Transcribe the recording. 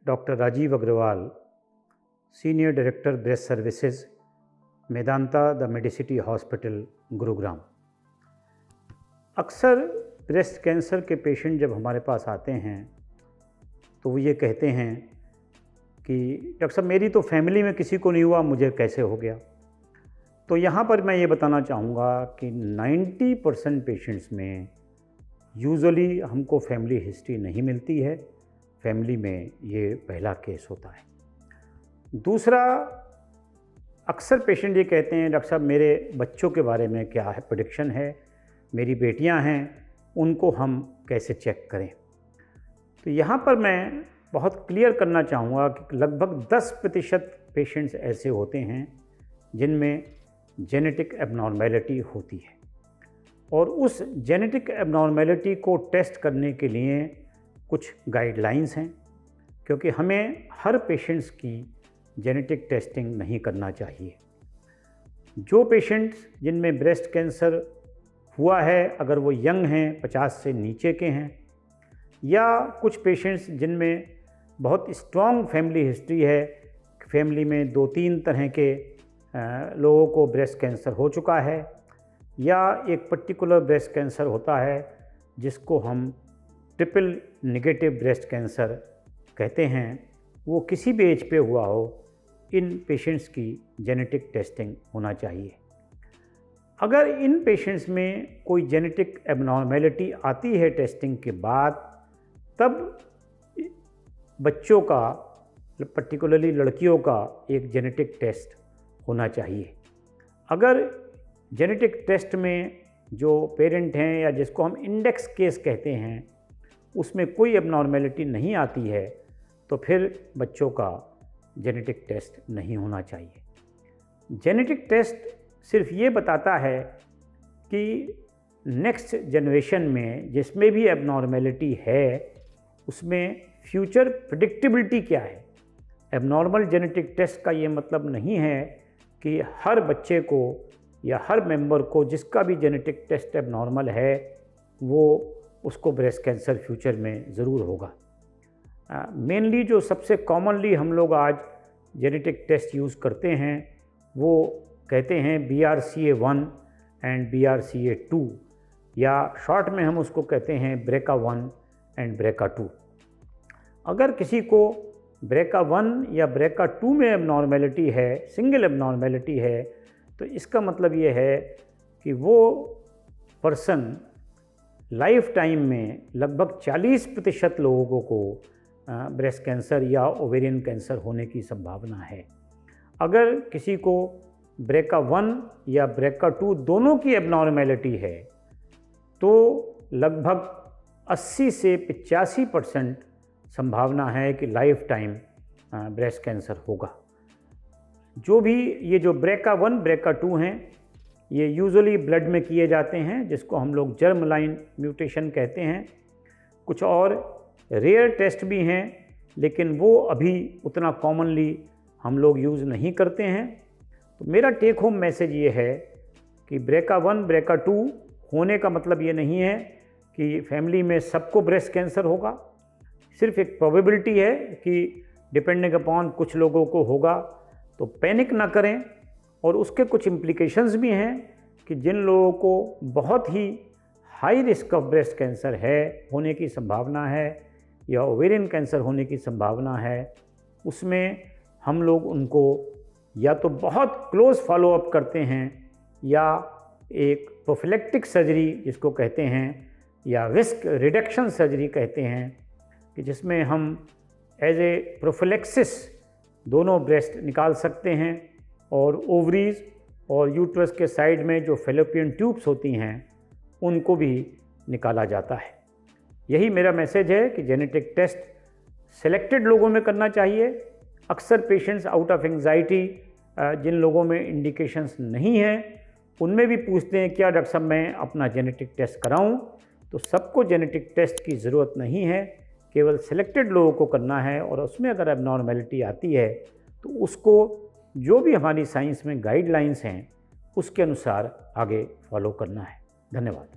Doctor Rajiv Agarwal, senior director breast services, Medanta the Medicity hospital, Gurugram. अक्सर breast cancer के patient जब हमारे पास आते हैं तो वो ये कहते हैं कि डॉक्टर साहब मेरी तो फैमिली में किसी को नहीं हुआ, मुझे कैसे हो गया। तो यहाँ पर मैं ये बताना चाहूँगा कि 90% पेशेंट्स में यूजुअली हमको फैमिली हिस्ट्री नहीं मिलती है, फैमिली में ये पहला केस होता है। दूसरा, अक्सर पेशेंट ये कहते हैं डॉक्टर साहब मेरे बच्चों के बारे में क्या है प्रेडिक्शन है, मेरी बेटियां हैं, उनको हम कैसे चेक करें। तो यहाँ पर मैं बहुत क्लियर करना चाहूँगा कि लगभग 10% पेशेंट्स ऐसे होते हैं जिनमें जेनेटिक एबनॉर्मेलिटी होती है, और उस जेनेटिक एबनॉर्मेलिटी को टेस्ट करने के लिए कुछ गाइडलाइंस हैं, क्योंकि हमें हर पेशेंट्स की जेनेटिक टेस्टिंग नहीं करना चाहिए। जो पेशेंट्स जिनमें ब्रेस्ट कैंसर हुआ है, अगर वो यंग हैं, 50 से नीचे के हैं, या कुछ पेशेंट्स जिनमें बहुत स्ट्रॉन्ग फैमिली हिस्ट्री है, फैमिली में 2-3 तरह के लोगों को ब्रेस्ट कैंसर हो चुका है, या एक पर्टिकुलर ब्रेस्ट कैंसर होता है जिसको हम ट्रिपल नेगेटिव ब्रेस्ट कैंसर कहते हैं, वो किसी भी एज पे हुआ हो, इन पेशेंट्स की जेनेटिक टेस्टिंग होना चाहिए। अगर इन पेशेंट्स में कोई जेनेटिक एबनॉर्मेलिटी आती है टेस्टिंग के बाद, तब बच्चों का, पर्टिकुलरली लड़कियों का एक जेनेटिक टेस्ट होना चाहिए। अगर जेनेटिक टेस्ट में जो पेरेंट हैं या जिसको हम इंडेक्स केस कहते हैं, उसमें कोई एबनॉर्मेलिटी नहीं आती है, तो फिर बच्चों का जेनेटिक टेस्ट नहीं होना चाहिए। जेनेटिक टेस्ट सिर्फ ये बताता है कि नेक्स्ट जनरेशन में जिसमें भी एबनॉर्मेलिटी है उसमें फ्यूचर प्रेडिक्टेबिलिटी क्या है। एबनॉर्मल जेनेटिक टेस्ट का ये मतलब नहीं है कि हर बच्चे को या हर मेंबर को जिसका भी जेनेटिक टेस्ट एबनॉर्मल है वो उसको ब्रेस्ट कैंसर फ्यूचर में ज़रूर होगा। मेनली जो सबसे कॉमनली हम लोग आज जेनेटिक टेस्ट यूज़ करते हैं वो कहते हैं BRCA1 एंड BRCA2, या शॉर्ट में हम उसको कहते हैं BRCA1 एंड BRCA2। अगर किसी को BRCA1 या BRCA2 में एबनॉर्मेलिटी है, सिंगल एबनॉर्मेलिटी है, तो इसका मतलब ये है कि वो पर्सन लाइफ टाइम में लगभग 40% लोगों को ब्रेस्ट कैंसर या ओवेरियन कैंसर होने की संभावना है। अगर किसी को BRCA1 या BRCA2 दोनों की एबनॉर्मेलिटी है तो लगभग 80 से 85% संभावना है कि लाइफ टाइम ब्रेस्ट कैंसर होगा। जो भी ये जो BRCA1 BRCA2 हैं, ये यूजुअली ब्लड में किए जाते हैं, जिसको हम लोग जर्म लाइन म्यूटेशन कहते हैं। कुछ और रेयर टेस्ट भी हैं, लेकिन वो अभी उतना कॉमनली हम लोग यूज़ नहीं करते हैं। तो मेरा टेक होम मैसेज ये है कि BRCA1 BRCA2 होने का मतलब ये नहीं है कि फैमिली में सबको ब्रेस्ट कैंसर होगा। सिर्फ एक प्रोबेबिलिटी है कि डिपेंडिंग अपॉन कुछ लोगों को होगा, तो पैनिक ना करें। और उसके कुछ इम्प्लीकेशंस भी हैं कि जिन लोगों को बहुत ही high risk of breast cancer है, होने की संभावना है, या ओवेरियन कैंसर होने की संभावना है, उसमें हम लोग उनको या तो बहुत क्लोज फॉलोअप करते हैं, या एक प्रोफिलेक्टिक सर्जरी जिसको कहते हैं, या रिस्क रिडक्शन सर्जरी कहते हैं, कि जिसमें हम एज ए प्रोफिलेक्सिस दोनों ब्रेस्ट निकाल सकते हैं, और ओवरीज और यूट्रस के साइड में जो फेलोपियन ट्यूब्स होती हैं उनको भी निकाला जाता है। यही मेरा मैसेज है कि जेनेटिक टेस्ट सेलेक्टेड लोगों में करना चाहिए। अक्सर पेशेंट्स आउट ऑफ एंग्जाइटी, जिन लोगों में इंडिकेशंस नहीं हैं, उनमें भी पूछते हैं क्या डॉक्टर साहब मैं अपना जेनेटिक टेस्ट कराऊं। तो सबको जेनेटिक टेस्ट की ज़रूरत नहीं है, केवल सिलेक्टेड लोगों को करना है, और उसमें अगर एबनॉर्मेलिटी आती है तो उसको जो भी हमारी साइंस में गाइडलाइंस हैं उसके अनुसार आगे फॉलो करना है। धन्यवाद।